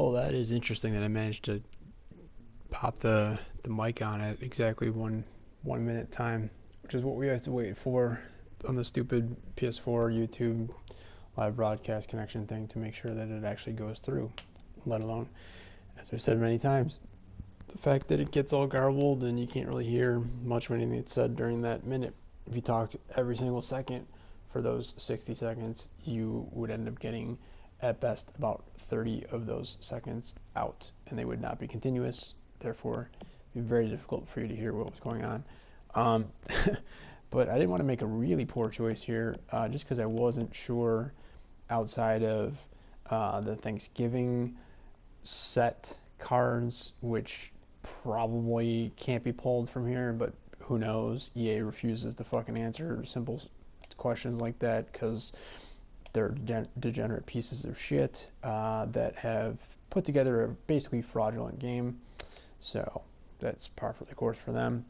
Well, that is interesting that I managed to pop the mic on at exactly one minute time, which is what we have to wait for on the stupid PS4 YouTube live broadcast connection thing to make sure that it actually goes through. Let alone, as I've said many times, the fact that it gets all garbled and you can't really hear much of anything that's said during that minute. If you talked every single second for those 60 seconds, you would end up getting at best about 30 of those seconds out, and they would not be continuous. Therefore, it'd be very difficult for you to hear what was going on. Um, but I didn't want to make a really poor choice here, just because I wasn't sure outside of the Thanksgiving set cards, which probably can't be pulled from here, but who knows? EA refuses to fucking answer simple questions like that because they're degenerate pieces of shit that have put together a basically fraudulent game. So that's par for the course for them.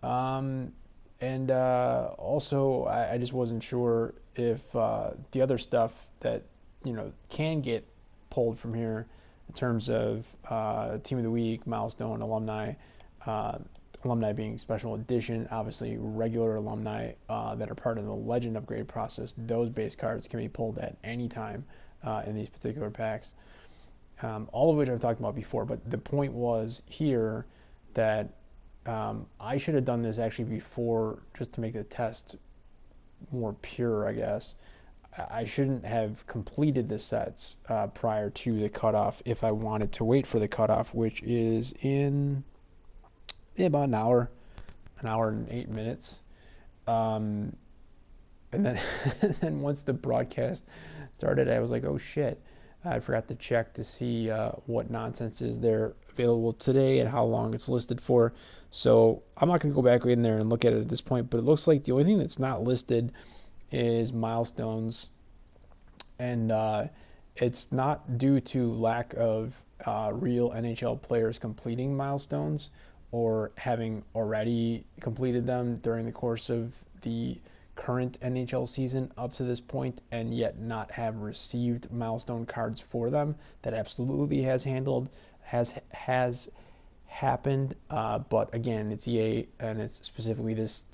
And also, I just wasn't sure if the other stuff that can get pulled from here in terms of Team of the Week, Milestone, Alumni, Alumni being special edition, obviously regular alumni that are part of the Legend upgrade process, those base cards can be pulled at any time in these particular packs. All of which I've talked about before, but the point was here that I should have done this actually before, just to make the test more pure, I guess. I shouldn't have completed the sets prior to the cutoff if I wanted to wait for the cutoff, which is in about an hour and 8 minutes. And then, and then once the broadcast started, I was like, oh shit. I forgot to check to see what nonsense is there available today and how long it's listed for. So I'm not going to go back in there and look at it at this point, but it looks like the only thing that's not listed is milestones. And it's not due to lack of real NHL players completing milestones or having already completed them during the course of the current NHL season up to this point and yet not have received milestone cards for them. That absolutely has happened, but again, it's EA and it's specifically this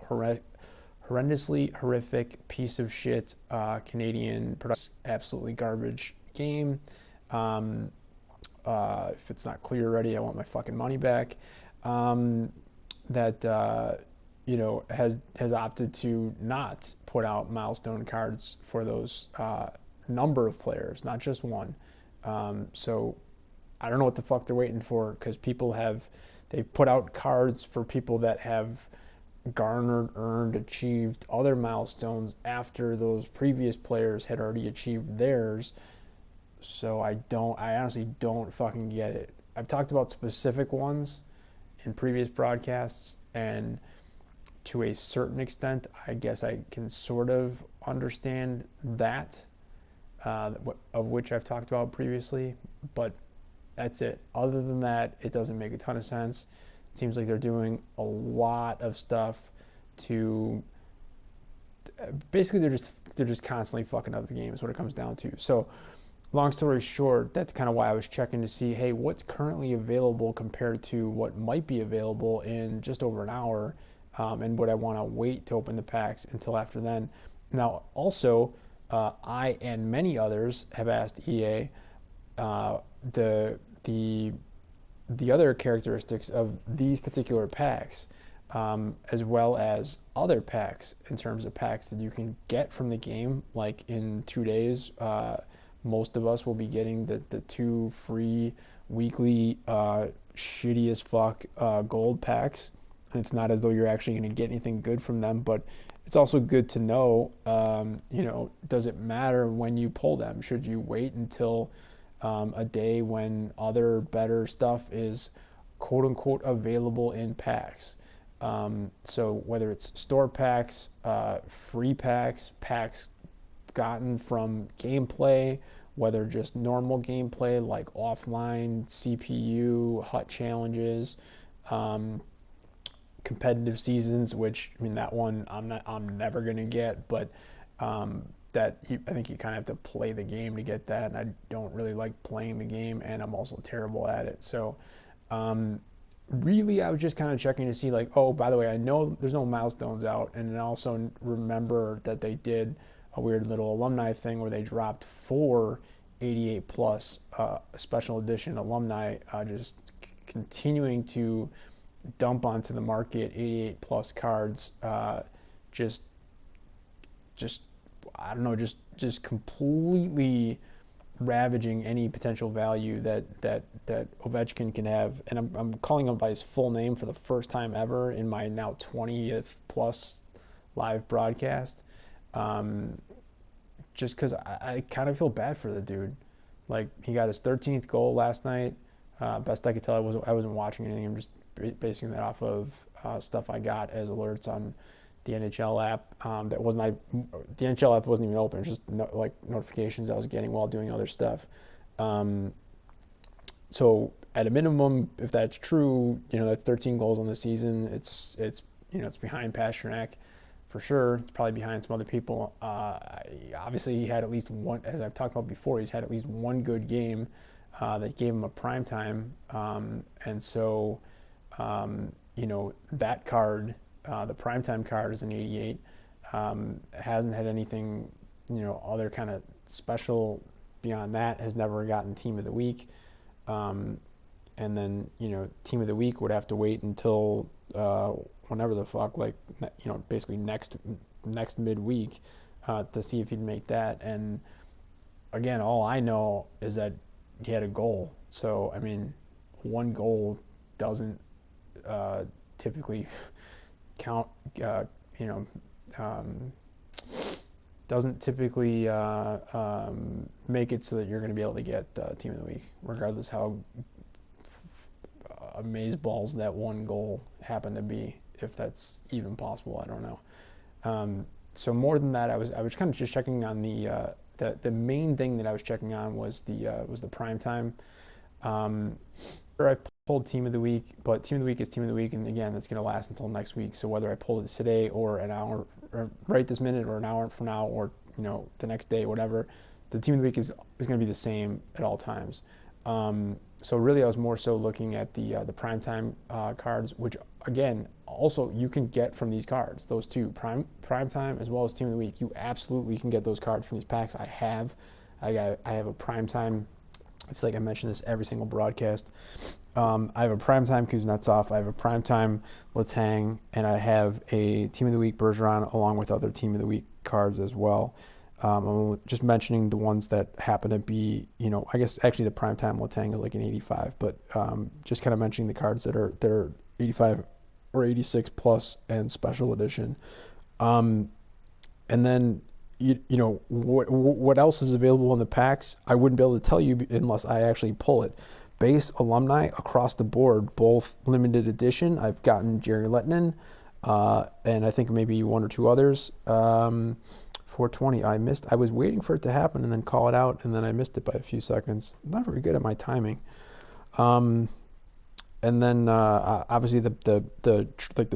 horrendously horrific piece of shit Canadian production, absolutely garbage game. If it's not clear already, I want my fucking money back. That has opted to not put out milestone cards for those number of players, not just one. So I don't know what the fuck they're waiting for, because they've put out cards for people that have garnered, earned, achieved other milestones after those previous players had already achieved theirs. So I honestly don't fucking get it. I've talked about specific ones in previous broadcasts, and to a certain extent, I guess I can sort of understand that, of which I've talked about previously, but that's it. Other than that, it doesn't make a ton of sense. It seems like they're doing a lot of stuff to basically they're just constantly fucking up the game is what it comes down to. So long story short, that's kind of why I was checking to see, hey, what's currently available compared to what might be available in just over an hour, and would I want to wait to open the packs until after then. Now, also, I and many others have asked EA the other characteristics of these particular packs, as well as other packs in terms of packs that you can get from the game. Like in 2 days, most of us will be getting the 2 free weekly shitty as fuck gold packs. And it's not as though you're actually going to get anything good from them, but it's also good to know, does it matter when you pull them? Should you wait until a day when other better stuff is quote unquote available in packs? So whether it's store packs, free packs, packs gotten from gameplay, whether just normal gameplay like offline CPU, hut challenges, competitive seasons, which I mean that one I'm never gonna get, but I think you kind of have to play the game to get that, and I don't really like playing the game, and I'm also terrible at it. So, um, really, I was just kind of checking to see like, oh, by the way, I know there's no milestones out, and I also remember that they did a weird little alumni thing where they dropped 488 plus special edition alumni, just continuing to dump onto the market 88 plus cards, just just I don't know, just completely ravaging any potential value that Ovechkin can have. And I'm calling him by his full name for the first time ever in my now 20th plus live broadcast. Um, just because I kind of feel bad for the dude. Like he got his 13th goal last night. Best I could tell, I wasn't watching anything. I'm just basing that off of stuff I got as alerts on the NHL app. The NHL app wasn't even open. It was just like notifications I was getting while doing other stuff. Um, so at a minimum, if that's true, that's 13 goals on the season. It's behind Pasternak for sure. It's probably behind some other people. Obviously, he had at least one, as I've talked about before, he's had at least one good game that gave him a prime time. And so, that card, the primetime card is an 88. Hasn't had anything, other kind of special beyond that. Has never gotten Team of the Week. And then, Team of the Week would have to wait until whenever the fuck, like, basically next midweek to see if he'd make that. And again, all I know is that he had a goal. So, I mean, one goal doesn't typically count, um, doesn't typically make it so that you're going to be able to get Team of the Week, regardless how amazeballs that one goal happened to be, if that's even possible. I don't know. So more than that, I was kind of just checking on the main thing that I was checking on was the prime time. I pulled Team of the Week, but Team of the Week is Team of the Week, and again, that's going to last until next week. So whether I pulled it today or an hour, or right this minute, or an hour from now, or the next day, whatever, the Team of the Week is going to be the same at all times. So really, I was more so looking at the primetime cards, which again, also you can get from these cards. Those two, primetime as well as Team of the Week, you absolutely can get those cards from these packs. I have a primetime. I feel like I mention this every single broadcast. I have a primetime Kuznetsov, I have a primetime Letang, and I have a Team of the Week Bergeron along with other Team of the Week cards as well. I'm just mentioning the ones that happen to be, I guess actually the primetime Letang is like an 85, but just kind of mentioning the cards that are 85 or 86 plus and special edition. And then what else is available in the packs? I wouldn't be able to tell you unless I actually pull it. Base alumni across the board, both limited edition. I've gotten Jerry Lettinen, and I think maybe one or two others. 420. I was waiting for it to happen and then call it out, and then I missed it by a few seconds. I'm not very good at my timing. And then obviously the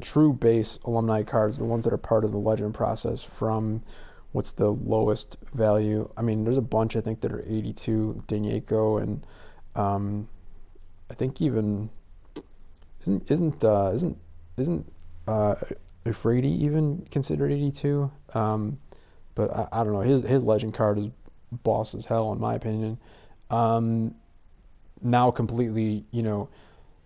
true base alumni cards, the ones that are part of the legend process from what's the lowest value. I mean, there's a bunch I think that are 82, Danieko, and I think even isn't Efraidy even considered 82? But I don't know. His legend card is boss as hell in my opinion. Now completely,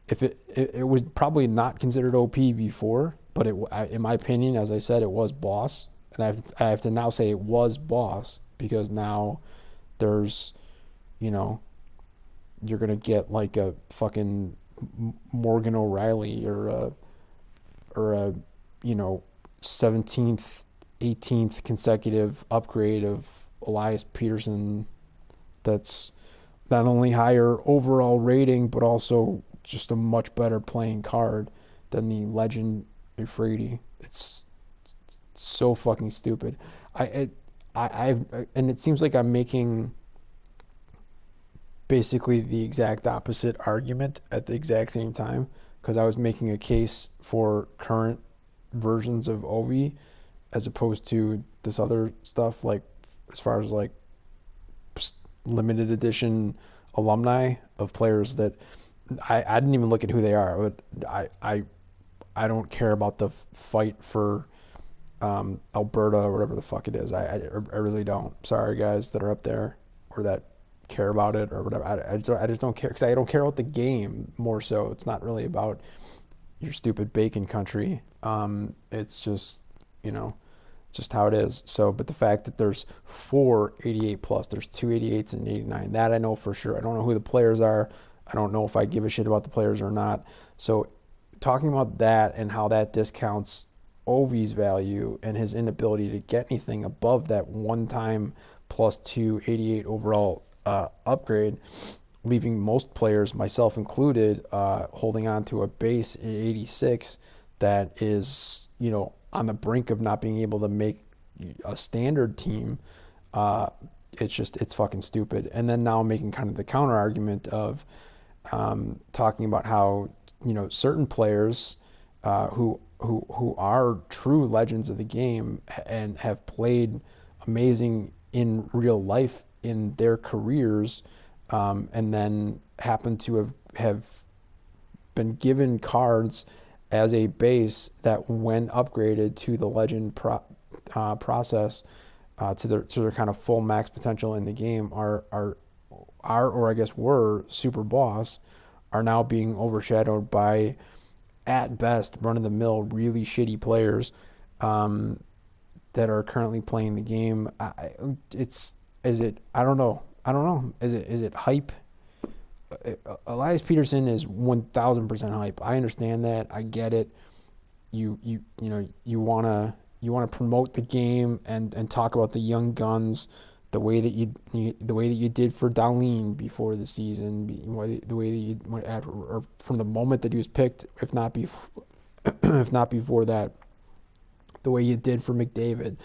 if it was probably not considered OP before, but in my opinion, as I said, it was boss, and I have to now say it was boss because now there's, you're gonna get like a fucking Morgan O'Reilly or a 17th, 18th consecutive upgrade of Elias Peterson. That's not only higher overall rating, but also just a much better playing card than the legend Efraidy. It's so fucking stupid. And it seems like I'm making basically the exact opposite argument at the exact same time, because I was making a case for current versions of Ovi as opposed to this other stuff like as far as like limited edition alumni of players that I didn't even look at who they are. But I don't care about the fight for Alberta or whatever the fuck it is. I really don't. Sorry guys that are up there or that care about it or whatever. I just don't care because I don't care about the game more so. It's not really about your stupid bacon country. It's just, you know, just how it is. So, but the fact that there's 488 plus, there's 288s and 89, that I know for sure. I don't know who the players are. I don't know if I give a shit about the players or not. So, talking about that and how that discounts Ovi's value and his inability to get anything above that one-time plus 288 overall upgrade, leaving most players, myself included, holding on to a base at 86 that is, you know, on the brink of not being able to make a standard team. It's fucking stupid. And then now making kind of the counter argument of talking about how, you know, certain players who are true legends of the game and have played amazing in real life in their careers, and then happen to have been given cards as a base that, when upgraded to the legend process, to their kind of full max potential in the game, are or I guess were super boss, are now being overshadowed by, at best, run-of-the-mill, really shitty players that are currently playing the game. I don't know. Is it hype? Elias Peterson is 1,000% hype. I understand that. I get it. You know, you wanna promote the game and talk about the young guns the way that you did for Darlene before the season, the way that you went after, or from the moment that he was picked, if not before that, the way you did for McDavid,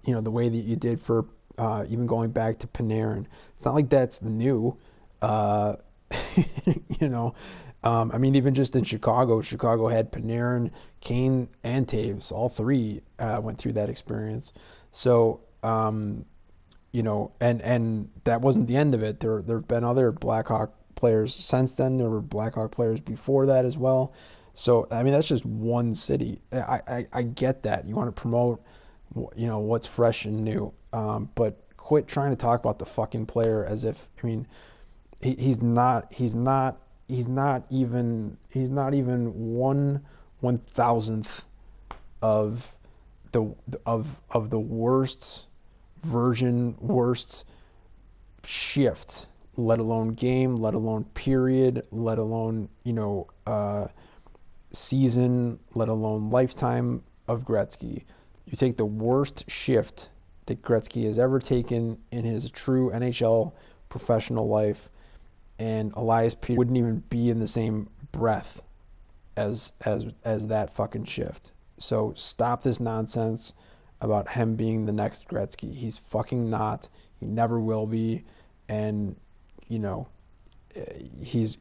you know, the way that you did for even going back to Panarin. It's not like that's new. You know, I mean, even just in Chicago had Panarin, Kane, and Taves. All three went through that experience. So, you know, and that wasn't the end of it. There have been other Blackhawk players since then. There were Blackhawk players before that as well. So, I mean, that's just one city. I get that. You want to promote, you know, what's fresh and new. But quit trying to talk about the fucking player as if, I mean, he's not even 1/1000th of the worst shift, let alone game, let alone period, let alone, you know, season, let alone lifetime of Gretzky. You take the worst shift that Gretzky has ever taken in his true NHL professional life, and Elias Peterson wouldn't even be in the same breath as that fucking shift. So stop this nonsense about him being the next Gretzky. He's fucking not. He never will be. And, you know, he's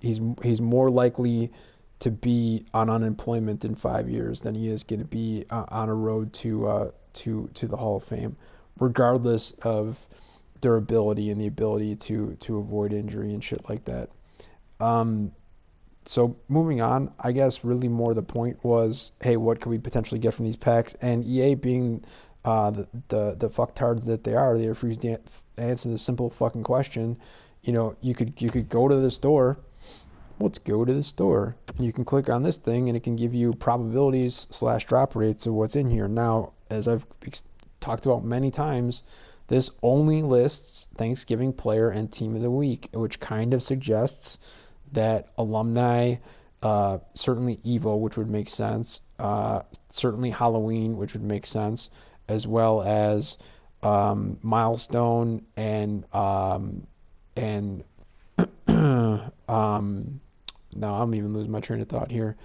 more likely to be on unemployment in 5 years than he is going to be on a road to the Hall of Fame, regardless of durability and the ability to avoid injury and shit like that. So moving on, I guess really more the point was, hey, what could we potentially get from these packs? And EA, being the fucktards that they are, they refuse to answer the simple fucking question. You know, you could go to the store. Let's go to the store. You can click on this thing and it can give you probabilities / drop rates of what's in here. Now, as I've talked about many times, this only lists Thanksgiving player and team of the week, which kind of suggests that alumni, certainly Evo, which would make sense, certainly Halloween, which would make sense, as well as milestone and now I'm even losing my train of thought here,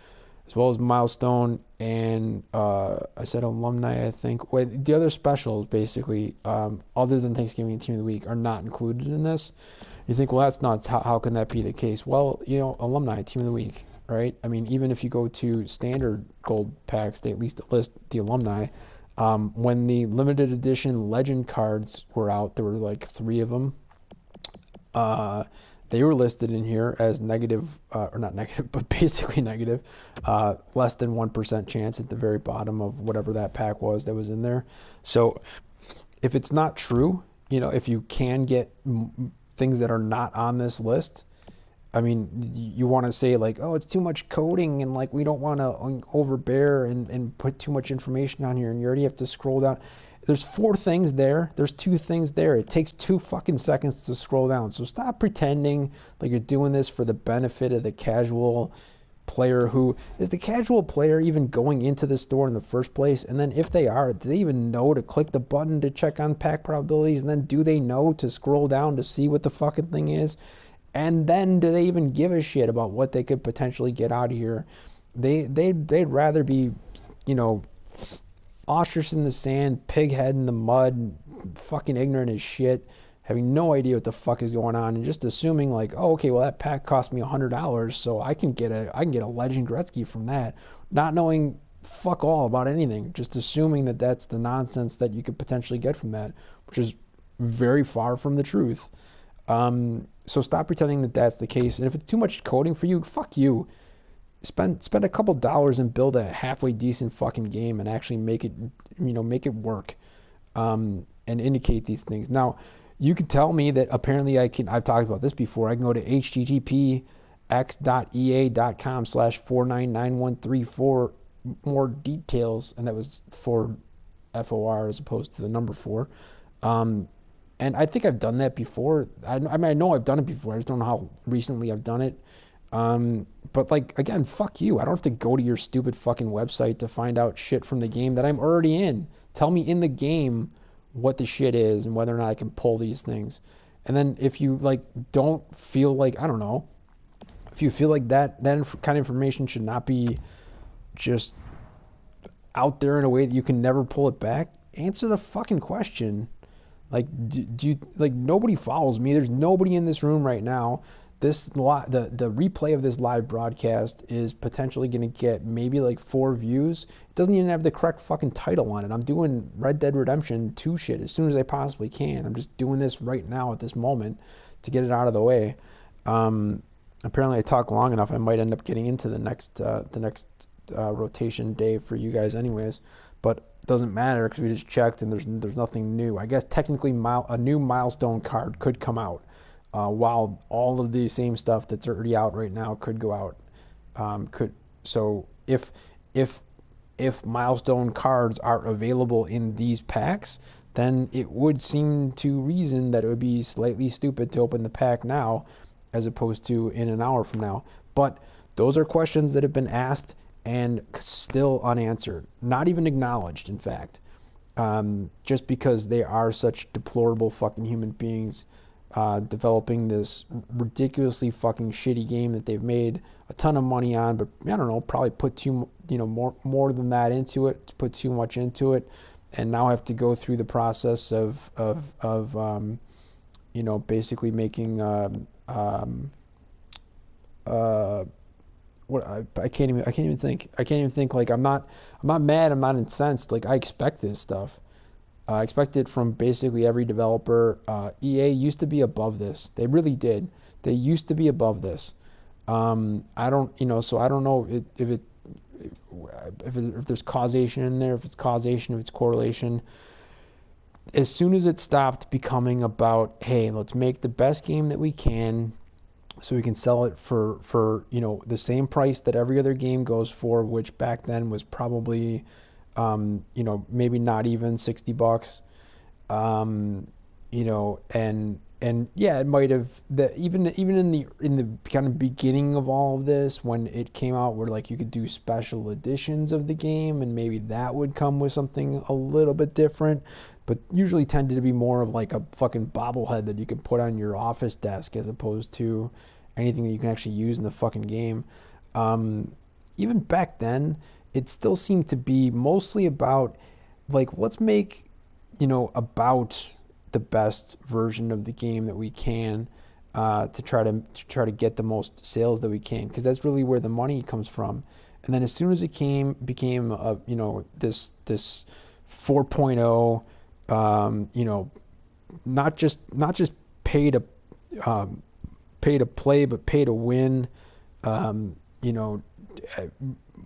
as well as milestone and I said alumni, I think. Wait, the other specials, basically, other than Thanksgiving and Team of the Week, are not included in this. You think, well, that's not, how can that be the case? Well, you know, alumni, Team of the Week, right? I mean, even if you go to standard gold packs, they at least list the alumni. When the limited edition legend cards were out, there were like 3 of them. Uh, they were listed in here as negative, or not negative, but basically negative, less than 1% chance at the very bottom of whatever that pack was that was in there. So if it's not true, if you can get things that are not on this list, I mean, you want to say like, oh, it's too much coding and like we don't want to overbear and put too much information on here and you already have to scroll down. There's 4 things there. There's 2 things there. It takes 2 fucking seconds to scroll down. So stop pretending like you're doing this for the benefit of the casual player. Who is the casual player even going into the store in the first place? And then if they are, do they even know to click the button to check on pack probabilities? And then do they know to scroll down to see what the fucking thing is? And then do they even give a shit about what they could potentially get out of here? They'd rather be, ostrich in the sand, pig head in the mud, fucking ignorant as shit, having no idea what the fuck is going on, and just assuming like, oh, okay, well that pack cost me $100, so I can get a Legend Gretzky from that, not knowing fuck all about anything, just assuming that that's the nonsense that you could potentially get from that, which is very far from the truth. So stop pretending that that's the case. And if it's too much coding for you, fuck you. Spend a couple dollars and build a halfway decent fucking game and actually make it, make it work, and indicate these things. Now, you could tell me that apparently I've talked about this before. I can go to http://x.ea.com/499134 for more details, and that was for FOR as opposed to the number 4. And I think I've done that before. I mean, I know I've done it before. I just don't know how recently I've done it. But like, again, fuck you. I don't have to go to your stupid fucking website to find out shit from the game that I'm already in. Tell me in the game what the shit is and whether or not I can pull these things. And then if you like don't feel like, I don't know, if you feel like that kind of information should not be just out there in a way that you can never pull it back, answer the fucking question. Like, do you, like, nobody follows me. There's nobody in this room right now. The replay of this live broadcast is potentially going to get maybe like 4 views. It doesn't even have the correct fucking title on it. I'm doing Red Dead Redemption 2 shit as soon as I possibly can. I'm just doing this right now at this moment to get it out of the way. Apparently I talk long enough. I might end up getting into the next rotation day for you guys anyways. But it doesn't matter because we just checked and there's nothing new. I guess technically a new milestone card could come out, while all of the same stuff that's already out right now could go out. So if milestone cards are available in these packs, then it would seem to reason that it would be slightly stupid to open the pack now as opposed to in an hour from now. But those are questions that have been asked and still unanswered, not even acknowledged, in fact, just because they are such deplorable fucking human beings, developing this ridiculously fucking shitty game that they've made a ton of money on, but I don't know, probably put more than that into it, put too much into it, and now have to go through the process of basically making what I can't even think. Like, I'm not mad, I'm not incensed. Like, I expect this stuff. I expect it from basically every developer. EA used to be above this. They really did. They used to be above this. I don't, so I don't know if there's causation in there, if it's causation, if it's correlation. As soon as it stopped becoming about, hey, let's make the best game that we can, so we can sell it for the same price that every other game goes for, which back then was probably maybe not even $60. And yeah, it might have that even in the kind of beginning of all of this, when it came out, where like you could do special editions of the game, and maybe that would come with something a little bit different, but usually tended to be more of like a fucking bobblehead that you could put on your office desk as opposed to anything that you can actually use in the fucking game. Even back then, it still seemed to be mostly about like, let's make about the best version of the game that we can, to try to get the most sales that we can, because that's really where the money comes from. And then as soon as it became this 4.0, you know, not just pay to um, pay to play, but pay to win. You know, uh,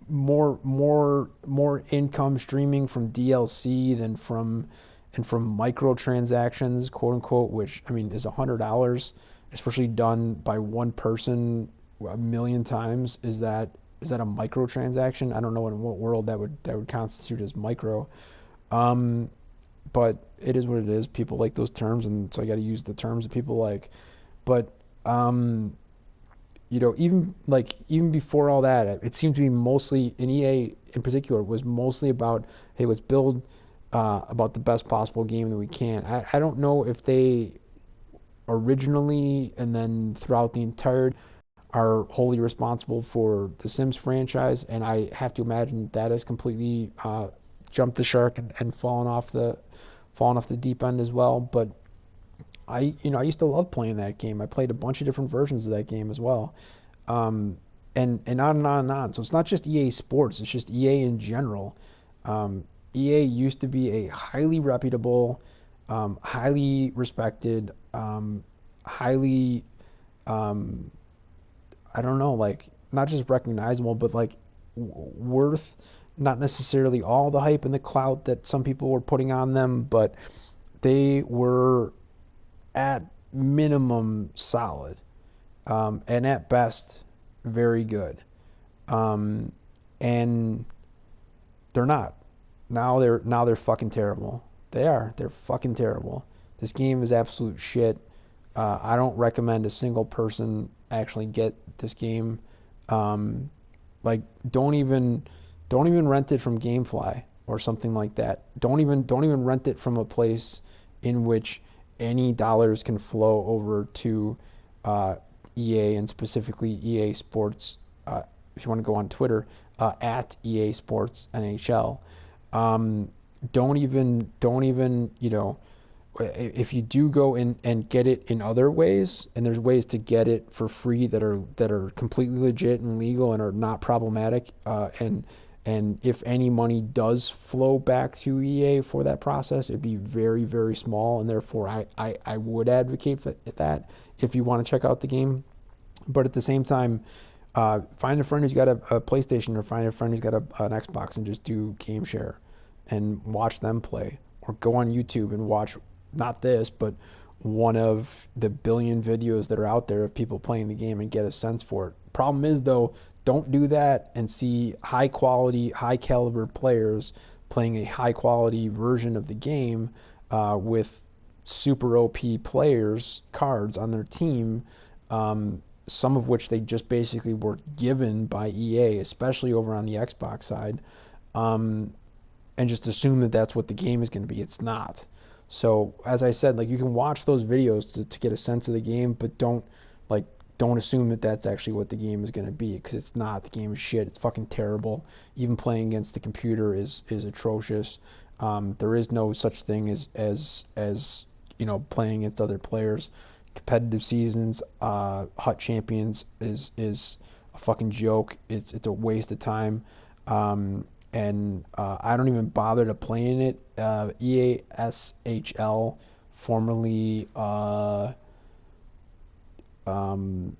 more income streaming from DLC than from microtransactions, quote unquote, which I mean is $100, especially done by one person a million times. Is that a microtransaction? I don't know in what world that would constitute as micro. Um, but it is what it is. People like those terms, and so I got to use the terms that people like. But um, even before all that, it seemed to be mostly in EA in particular was mostly about, hey, let's build about the best possible game that we can. I don't know if they originally and then throughout the entire are wholly responsible for the Sims franchise, and I have to imagine that has completely jumped the shark and fallen off the deep end as well. But I used to love playing that game. I played a bunch of different versions of that game as well, um, and on and on and on. So it's not just EA Sports; it's just EA in general. EA used to be a highly reputable, highly respected, highly um, I don't know, like not just recognizable, but like worth not necessarily all the hype and the clout that some people were putting on them, but they were at minimum solid, and at best very good. Um, and they're not. Now they're fucking terrible. They are. They're fucking terrible. This game is absolute shit. I don't recommend a single person actually get this game. Um, like don't even rent it from GameFly or something like that. Don't even rent it from a place in which any dollars can flow over to uh, EA and specifically EA Sports. If you want to go on Twitter, at EA Sports NHL. Um, don't even if you do go in and get it in other ways, and there's ways to get it for free that are completely legit and legal and are not problematic, and if any money does flow back to EA for that process, it'd be very, very small, and therefore I would advocate for that if you want to check out the game. But at the same time, find a friend who's got a PlayStation, or find a friend who's got an Xbox, and just do game share and watch them play. Or go on YouTube and watch not this, but one of the billion videos that are out there of people playing the game and get a sense for it. Problem is, though, don't do that and see high quality, high caliber players playing a high quality version of the game with super OP players cards on their team, some of which they just basically were given by EA, especially over on the Xbox side, um, and just assume that that's what the game is going to be. It's not. So as I said, like you can watch those videos to get a sense of the game, but like don't assume that that's actually what the game is going to be, because it's not. The game is shit. It's fucking terrible. Even playing against the computer is atrocious. There is no such thing as playing against other players. Competitive seasons, hut champions is a fucking joke. It's a waste of time. And I don't even bother to play in it. EASHL, formerly um,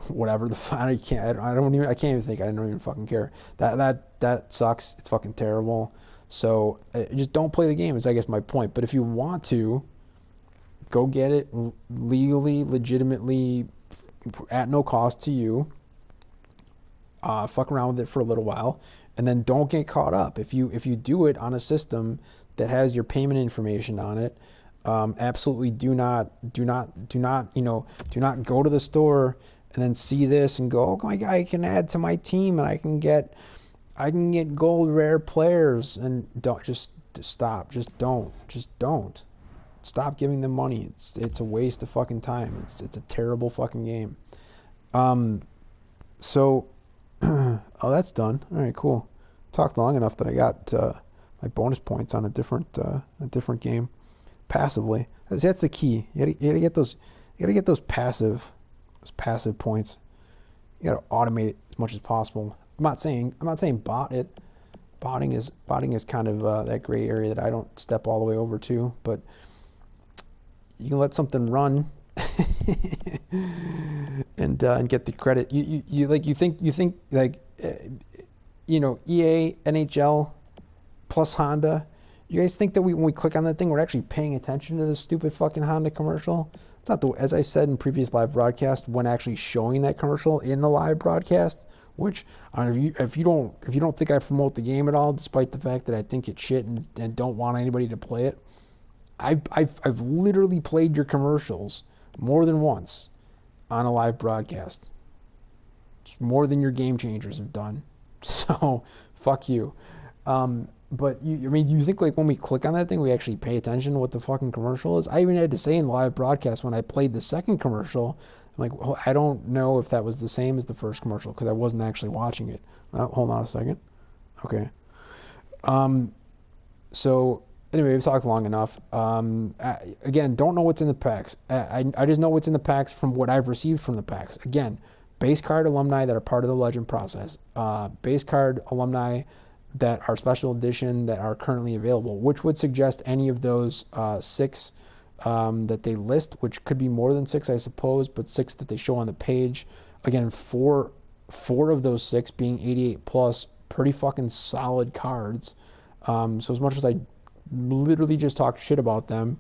whatever the I can't even think. I don't even fucking care. That sucks. It's fucking terrible. So just don't play the game. Is I guess my point. But if you want to, go get it legally, legitimately, at no cost to you. Fuck around with it for a little while, and then don't get caught up. If you do it on a system that has your payment information on it, absolutely do not go to the store and then see this and go, oh my god, I can add to my team and I can get gold rare players, and don't just stop. Just don't stop giving them money. It's a waste of fucking time. It's a terrible fucking game. Um, so. Oh, that's done. All right, cool. Talked long enough that I got my bonus points on a different game passively. That's the key. You gotta get those. You gotta get those passive points. You gotta automate as much as possible. I'm not saying bot it, botting is kind of that gray area that I don't step all the way over to, but you can let something run and get the credit. You think like EA, NHL plus Honda. You guys think that when we click on that thing, we're actually paying attention to this stupid fucking Honda commercial? It's not as I said in previous live broadcast, when actually showing that commercial in the live broadcast, which if you don't think I promote the game at all, despite the fact that I think it's shit and don't want anybody to play it, I've literally played your commercials more than once on a live broadcast. It's more than your game changers have done. So fuck you. But you think like when we click on that thing, we actually pay attention to what the fucking commercial is? I even had to say in live broadcast when I played the second commercial, I'm like, well, I don't know if that was the same as the first commercial because I wasn't actually watching it. Hold on a second. Okay. So anyway, we've talked long enough. Again, don't know what's in the packs. I just know what's in the packs from what I've received from the packs. Again, base card alumni that are part of the Legend process. Base card alumni that are special edition that are currently available, which would suggest any of those 6 that they list, which could be more than 6, I suppose, but 6 that they show on the page. Again, four of those 6 being 88 plus, pretty fucking solid cards. So as much as I literally just talked shit about them,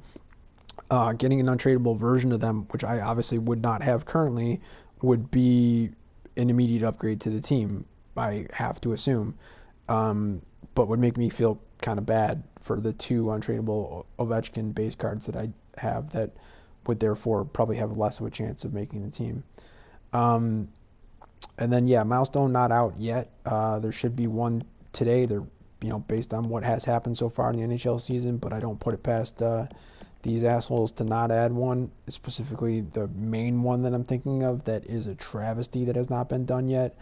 getting an untradeable version of them, which I obviously would not have currently, would be an immediate upgrade to the team, I have to assume. But would make me feel kind of bad for the 2 untradeable Ovechkin base cards that I have that would therefore probably have less of a chance of making the team. And then Milestone not out yet. There should be one today. They're based on what has happened so far in the NHL season, but I don't put it past these assholes to not add one. Specifically, the main one that I'm thinking of that is a travesty that has not been done yet.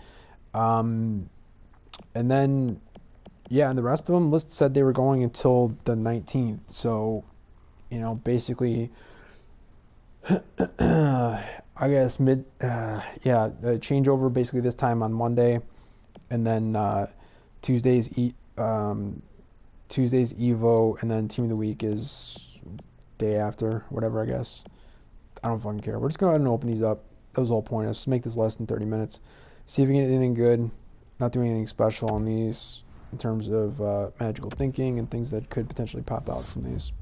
And then, and the rest of them list said they were going until the 19th. So, basically, I guess the changeover basically this time on Monday, and then Tuesday's Evo, and then Team of the Week is day after, whatever, I guess. I don't fucking care. We're just going to go ahead and open these up. That was all pointless. Make this less than 30 minutes. See if we get anything good. Not doing anything special on these in terms of magical thinking and things that could potentially pop out from these.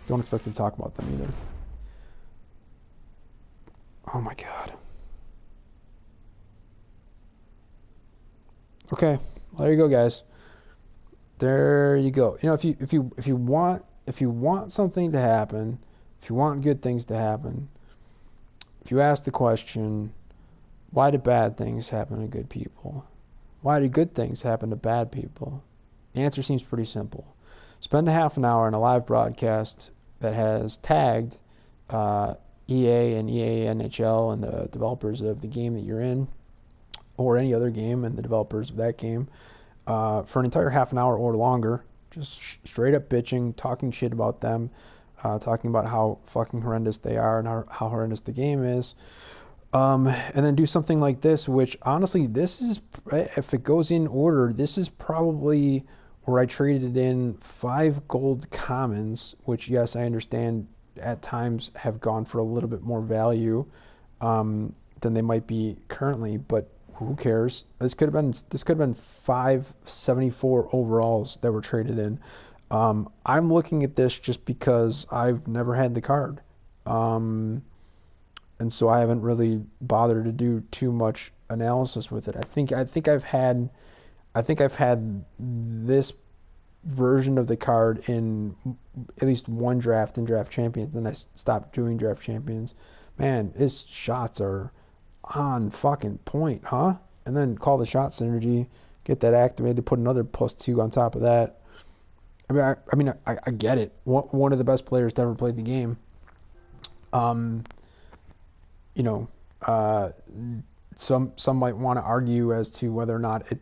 Don't expect to talk about them either. Oh my god. Okay, well, there you go, guys. There you go. If you want something to happen, if you want good things to happen, if you ask the question, why do bad things happen to good people? Why do good things happen to bad people? The answer seems pretty simple. Spend a half an hour in a live broadcast that has tagged EA and EA NHL and the developers of the game that you're in, or any other game and the developers of that game, for an entire half an hour or longer, just straight up bitching, talking shit about them, talking about how fucking horrendous they are and how horrendous the game is. And then do something like this, which honestly, this is, if it goes in order, this is probably where I traded in 5 gold commons, which, yes, I understand at times have gone for a little bit more value than they might be currently, but who cares? This could have been 574 overalls that were traded in. I'm looking at this just because I've never had the card. And so I haven't really bothered to do too much analysis with it. I think I've had this version of the card in at least one draft in Draft Champions. Then I stopped doing Draft Champions. Man, his shots are on fucking point, huh? And then call the shot synergy, get that activated, put another +2 on top of that. I get it. One of the best players to ever play the game. Some might want to argue as to whether or not it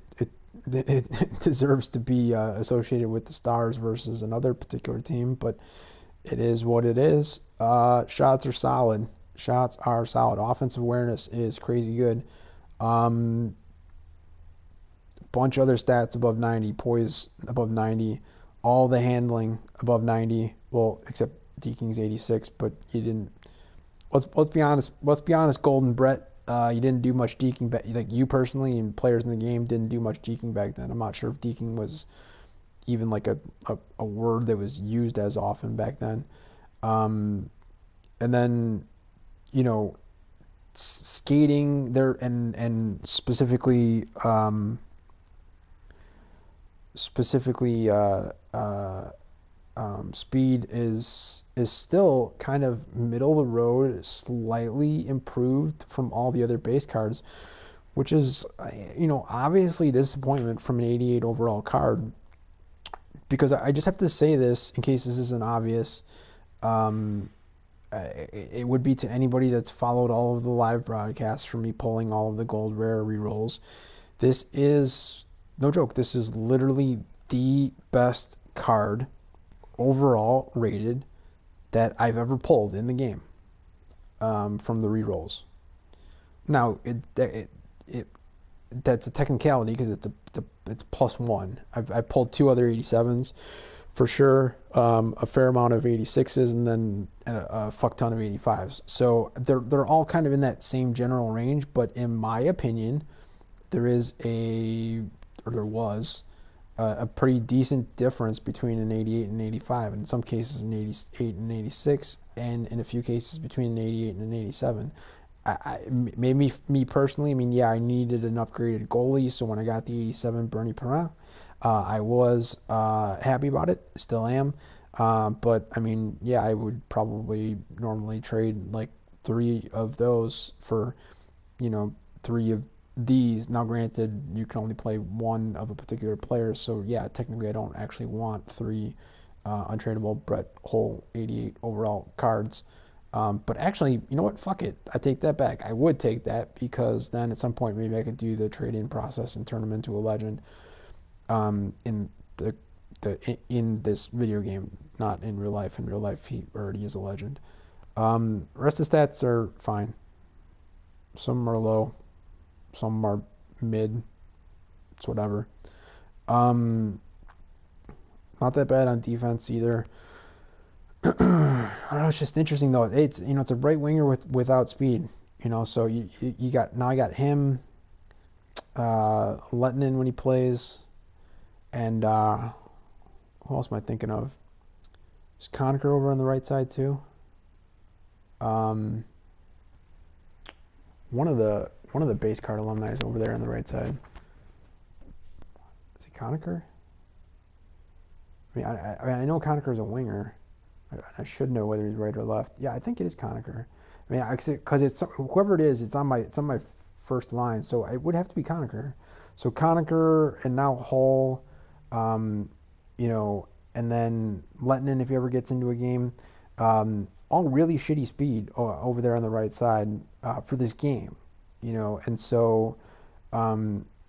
deserves to be associated with the Stars versus another particular team, but it is what it is. Shots are solid. Offensive awareness is crazy good. bunch of other stats above 90, poise above 90, all the handling above 90. Well, except Deking's 86, but you didn't. Let's be honest. Let's be honest, Golden Brett. You didn't do much deking back. Like you personally and players in the game didn't do much deking back then. I'm not sure if deking was even like a word that was used as often back then. And then, you know, skating there and specifically speed is still kind of middle of the road, slightly improved from all the other base cards, which is, obviously a disappointment from an 88 overall card. Because I just have to say this in case this isn't obvious. It would be to anybody that's followed all of the live broadcasts from me pulling all of the gold rare rerolls. This is, no joke, this is literally the best card overall rated that I've ever pulled in the game from the rerolls. Now, that's a technicality because it's +1. I've pulled 2 other 87s for sure, a fair amount of 86s, and then a fuck ton of 85s. So they're all kind of in that same general range. But in my opinion, there was a pretty decent difference between an 88 and an 85. In some cases, an 88 and 86, and in a few cases between an 88 and an 87. Maybe me personally, I mean, yeah, I needed an upgraded goalie, so when I got the 87 Bernie Perrin, I was happy about it, still am. But I mean, yeah, I would probably normally trade like 3 of those for, 3 of these. Now, granted, you can only play 1 of a particular player, so yeah, technically I don't actually want 3 untradeable Brett Hull 88 overall cards. But actually, you know what? Fuck it. I take that back. I would take that because then at some point maybe I could do the trade-in process and turn him into a legend in in this video game, not in real life. In real life, he already is a legend. Rest of the stats are fine. Some are low, some are mid. It's whatever. Not that bad on defense either. I don't know, it's just interesting though. It's it's a right winger without speed. So you got now I got him, Lettinen when he plays, and who else am I thinking of? Is Conacher over on the right side too? One of the base card alumni is over there on the right side. Is it Conacher? I know Conacher is a winger. I should know whether he's right or left. Yeah, I think it is Conacher. I mean, because it's whoever it is, it's on my first line, so it would have to be Conacher. So Conacher and now Hull, and then Lettinen if he ever gets into a game, all really shitty speed over there on the right side for this game, and so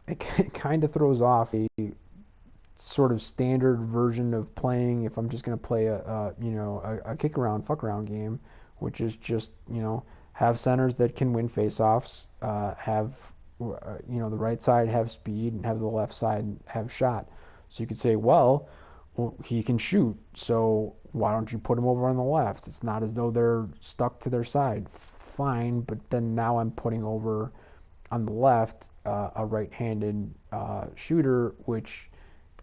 it kind of throws off a sort of standard version of playing if I'm just going to play a kick around fuck around game, which is just have centers that can win faceoffs, have the right side have speed and have the left side have shot. So you could say, well, he can shoot, so why don't you put him over on the left? It's not as though they're stuck to their side. Fine, but then now I'm putting over on the left a right-handed shooter, which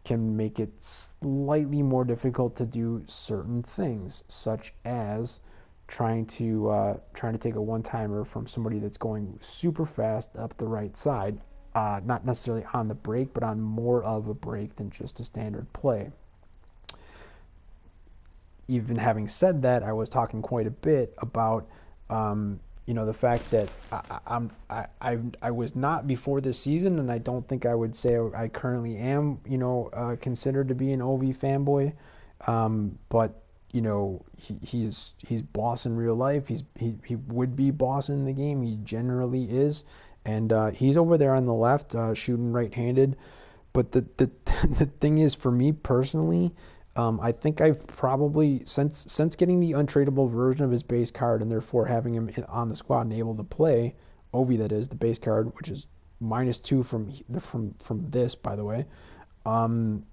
can make it slightly more difficult to do certain things, such as trying to take a one-timer from somebody that's going super fast up the right side, not necessarily on the break, but on more of a break than just a standard play. Even having said that, I was talking quite a bit about the fact that I was not before this season, and I don't think I would say I currently am, considered to be an OV fanboy. But he's boss in real life. He would be boss in the game. He generally is, and he's over there on the left, shooting right-handed. But the thing is, for me personally, I think I've probably, since getting the untradeable version of his base card and therefore having him on the squad and able to play, Ovi that is, the base card, which is -2 from this, by the way, um,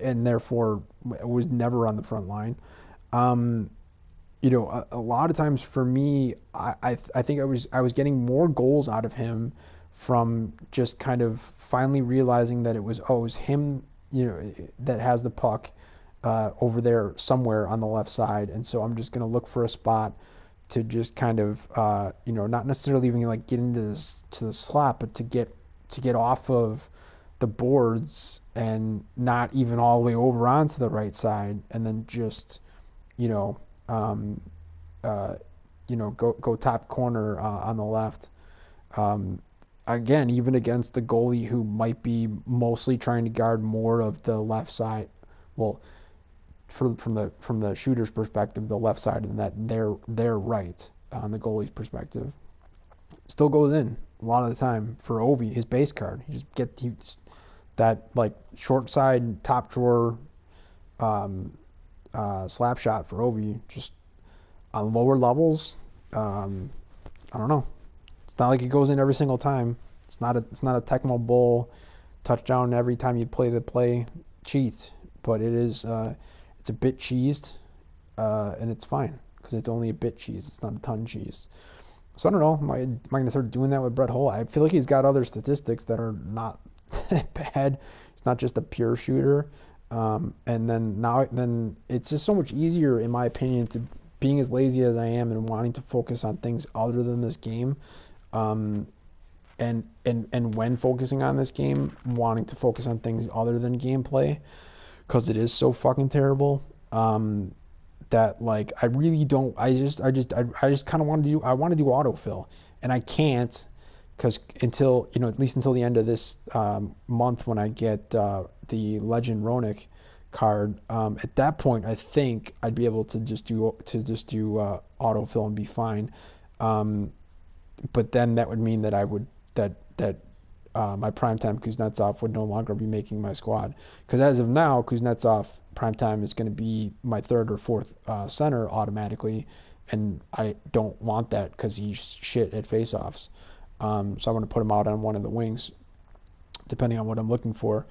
and therefore was never on the front line. Um, a lot of times for me, I think I was getting more goals out of him from just kind of finally realizing that it was him, that has the puck over there somewhere on the left side, and so I'm just gonna look for a spot to just kind of not necessarily even like get into this to the slot, but to get off of the boards and not even all the way over onto the right side, and then just you know um, uh, go top corner on the left. Um, Again, even against the goalie who might be mostly trying to guard more of the left side. Well, from the shooter's perspective, the left side and that they're right on the goalie's perspective. Still goes in a lot of the time for Ovi, his base card. That like short side top drawer um, slap shot for Ovi just on lower levels. I don't know. It's not like it goes in every single time. It's not a Tecmo Bowl touchdown every time you play the play cheat, but it is it's a bit cheesed, and it's fine because it's only a bit cheese. It's not a ton cheese. So I don't know. Am I going to start doing that with Brett Hull? I feel like he's got other statistics that are not that bad. It's not just a pure shooter. And then it's just so much easier, in my opinion, to being as lazy as I am and wanting to focus on things other than this game. And when focusing on this game, wanting to focus on things other than gameplay, because it is so fucking terrible. That like I really don't. I just kind of want to do. I want to do autofill, and I can't, because until at least until the end of this month when I get the Legend Ronick card. At that point, I think I'd be able to just do autofill and be fine. But then that would mean that I would that my primetime Kuznetsov would no longer be making my squad, because as of now, Kuznetsov primetime is going to be my third or fourth center automatically, and I don't want that because he's shit at faceoffs. So I'm going to put him out on one of the wings, depending on what I'm looking for.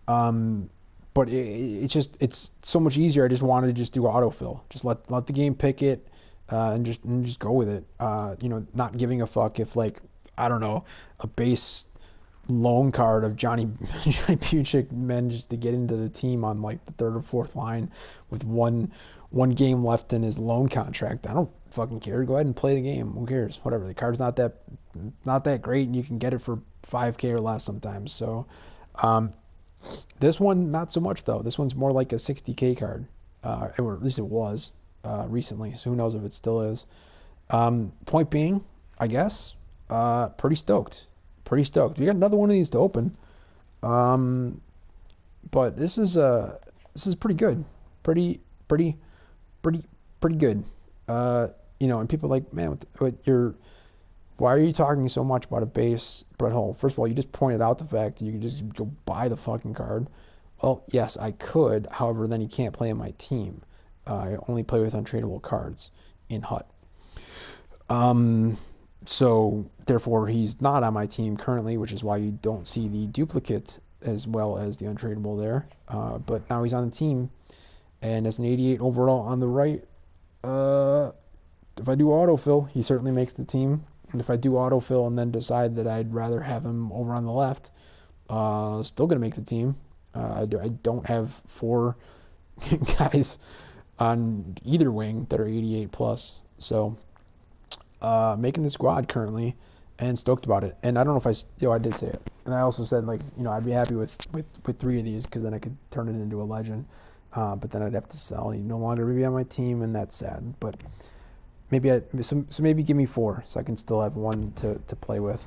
But it's so much easier. I just wanted to just do autofill, just let the game pick it, and just go with it. Not giving a fuck if, like, I don't know, a base loan card of Johnny Buchik managed to get into the team on like the third or fourth line with one game left in his loan contract. I don't fucking care. Go ahead and play the game. Who cares? Whatever. The card's not that great, and you can get it for $5K or less sometimes. So this one, not so much though. This one's more like a $60K card, or at least it was recently. So who knows if it still is. Point being, I guess, pretty stoked. We got another one of these to open, but this is pretty good, pretty good. And people are like, man, why are you talking so much about a base Brett Hull? First of all, you just pointed out the fact that you could just go buy the fucking card. Well, yes, I could. However, then you can't play on my team. I only play with untradeable cards in HUT. So therefore, he's not on my team currently, which is why you don't see the duplicate as well as the untradeable there. But now he's on the team, and as an 88 overall on the right, if I do autofill, he certainly makes the team. And if I do autofill and then decide that I'd rather have him over on the left, still going to make the team. I don't have 4 guys on either wing that are 88 plus. So making the squad currently, and stoked about it. And I don't know if I did say it. And I also said, like, I'd be happy with 3 of these, because then I could turn it into a legend. But then I'd have to sell. He'd no longer be on my team, and that's sad. But maybe give me 4, so I can still have 1 to play with.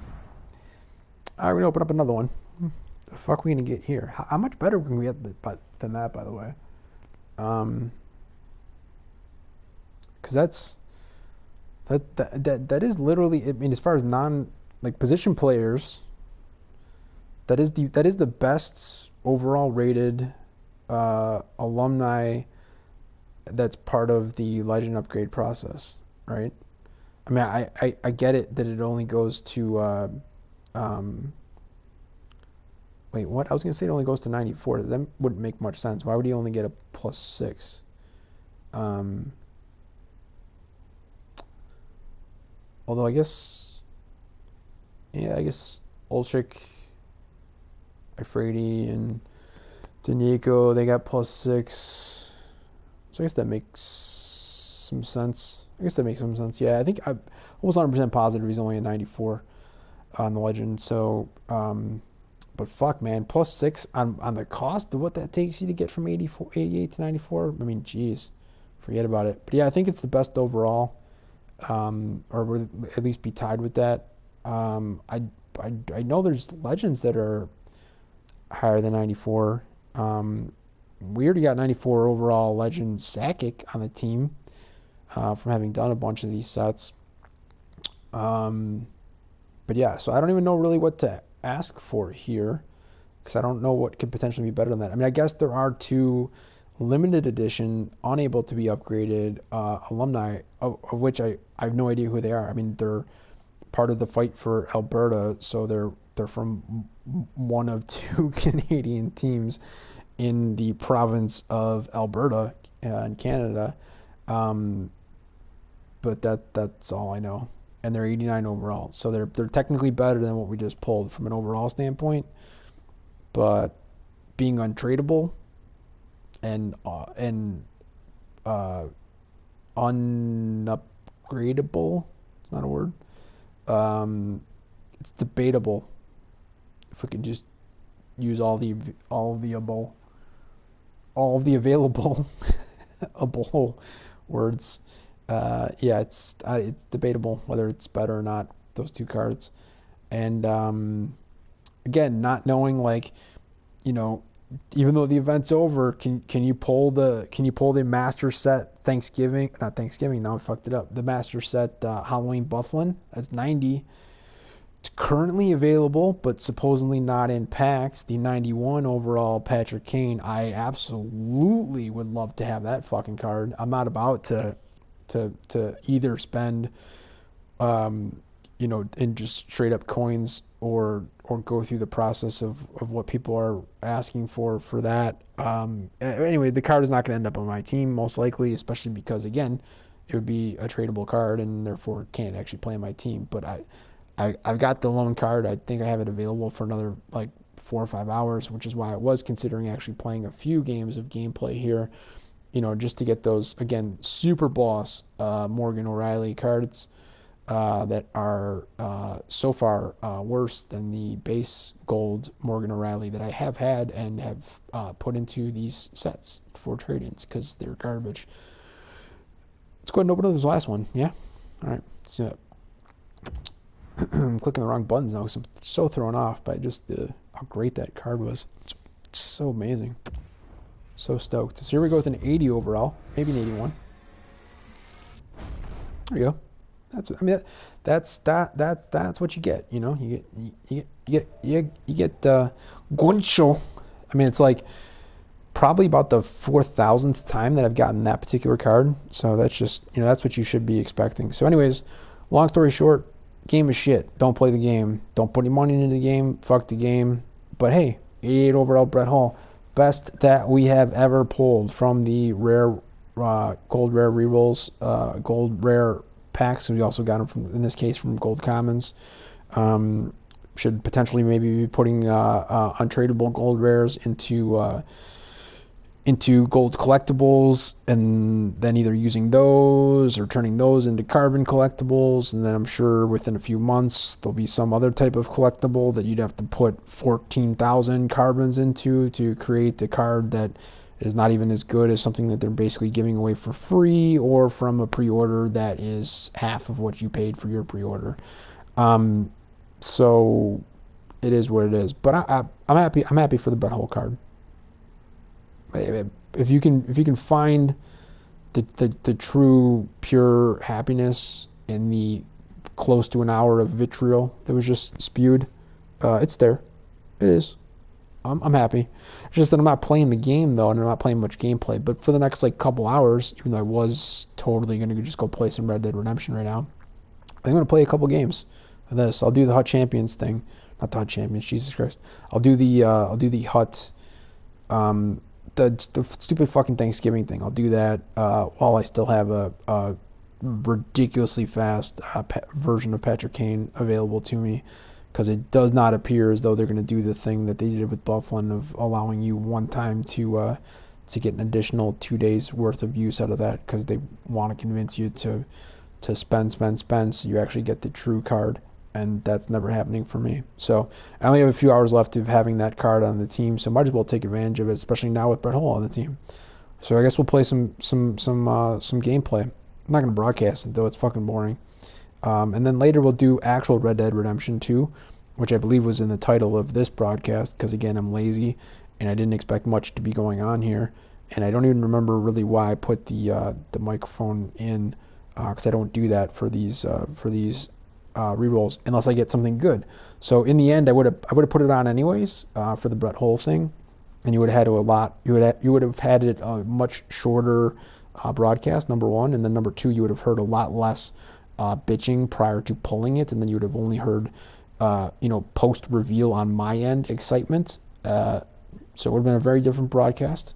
All right, we're gonna open up another one. The fuck are we gonna get here? How much better can we get than that, by the way? Because that is literally, I mean, as far as position players, that is the best overall rated alumni that's part of the legend upgrade process, right? I mean, I get it that it only goes to Um, Wait, what? I was gonna say it only goes to 94. That wouldn't make much sense. Why would he only get a +6? Um, Although I guess, yeah, I guess Ulrich, Ifredi, and Danico, they got +6. So I guess that makes some sense. Yeah, I think I'm almost 100% positive he's only a 94 on the legend. So, but fuck, man, +6 on the cost of what that takes you to get from 88 to 94. I mean, geez, forget about it. But yeah, I think it's the best overall, or would at least be tied with that. I know there's legends that are higher than 94. We already got 94 overall legend Sakic on the team, from having done a bunch of these sets. Um, but yeah, so I don't even know really what to ask for here because I don't know what could potentially be better than that. I mean, I guess there are two limited edition, unable to be upgraded alumni, of which I have no idea who they are. I mean, they're part of the fight for Alberta, so they're from one of two Canadian teams in the province of Alberta in Canada. Um, but that's all I know. And they're 89 overall, so they're technically better than what we just pulled from an overall standpoint. But being untradeable and uh, unupgradable, it's not a word. Um, it's debatable if we could just use all of the available able words. Yeah, it's debatable whether it's better or not, those two cards. And again, not knowing, like, you know, even though the event's over, can you pull the master set Thanksgiving? Not Thanksgiving. Now I fucked it up. The master set Halloween Bufflin. That's 90. It's currently available, but supposedly not in packs. The 91 overall Patrick Kane. I absolutely would love to have that fucking card. I'm not about to either spend, in just straight up coins, or go through the process of what people are asking for that. Anyway, the card is not going to end up on my team most likely, especially because, again, it would be a tradable card and therefore can't actually play on my team. But I've got the loan card. I think I have it available for another like 4 or 5 hours, which is why I was considering actually playing a few games of gameplay here, just to get those, again, super boss Morgan O'Reilly cards that are so far worse than the base gold Morgan O'Reilly that I have had and have put into these sets for trade-ins because they're garbage. Let's go ahead and open up this last one. Yeah? All right. Let's do it. I'm clicking the wrong buttons now because I'm so thrown off by just how great that card was. It's so amazing. So stoked. So here we go with an 80 overall, maybe an 81. There you go. That's what you get. You get Goncho. I mean, it's like probably about the 4,000th time that I've gotten that particular card. So that's just, that's what you should be expecting. So anyways, long story short, game is shit. Don't play the game. Don't put any money into the game. Fuck the game. But hey, 88 overall Brett Hall. Best that we have ever pulled from the rare gold rare rerolls, gold rare packs. We also got them from, in this case, from gold commons. Should potentially maybe be putting untradeable gold rares into gold collectibles, and then either using those or turning those into carbon collectibles. And then I'm sure within a few months there'll be some other type of collectible that you'd have to put 14,000 carbons into to create a card that is not even as good as something that they're basically giving away for free or from a pre-order that is half of what you paid for your pre-order. So it is what it is. But I'm happy. I'm happy for the Brett Hall card. If you can find the true pure happiness in the close to an hour of vitriol that was just spewed, it's there. It is. I'm happy. It's just that I'm not playing the game though, and I'm not playing much gameplay. But for the next couple hours, even though I was totally gonna just go play some Red Dead Redemption right now, I'm gonna play a couple games. this. I'll do the Hut Champions thing, not the Hut Champions. Jesus Christ. I'll do the Hut, um, the stupid fucking Thanksgiving thing. I'll do that while I still have a ridiculously fast version of Patrick Kane available to me, because it does not appear as though they're going to do the thing that they did with Bufflin of allowing you one time to get an additional 2 days worth of use out of that, because they want to convince you to spend, so you actually get the true card, and that's never happening for me. So I only have a few hours left of having that card on the team, so might as well take advantage of it, especially now with Brett Hull on the team. So I guess we'll play some gameplay. I'm not going to broadcast it, though. It's fucking boring. And then later we'll do actual Red Dead Redemption 2, which I believe was in the title of this broadcast, because again, I'm lazy and I didn't expect much to be going on here. And I don't even remember really why I put the microphone in, because I don't do that for these rerolls unless I get something good. So in the end, I would have put it on anyways for the Brett Hull thing, and you would have had you would have had it a much shorter broadcast, number one, and then number two, you would have heard a lot less bitching prior to pulling it, and then you would have only heard post reveal on my end excitement. So it would have been a very different broadcast,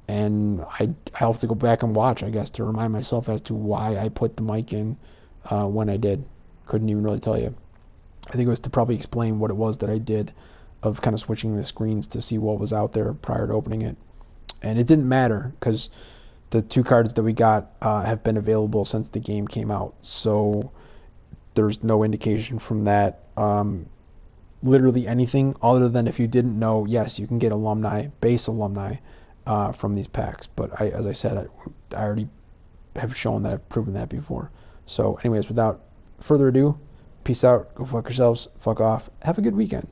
and I have to go back and watch, I guess, to remind myself as to why I put the mic in when I did. Couldn't even really tell you. I think it was to probably explain what it was that I did of kind of switching the screens to see what was out there prior to opening it. And it didn't matter, because the two cards that we got have been available since the game came out. So there's no indication from that. Literally anything other than, if you didn't know, yes, you can get base alumni from these packs. But as I said, I already have shown that I've proven that before. So anyways, without further ado, peace out, go fuck yourselves, fuck off, have a good weekend.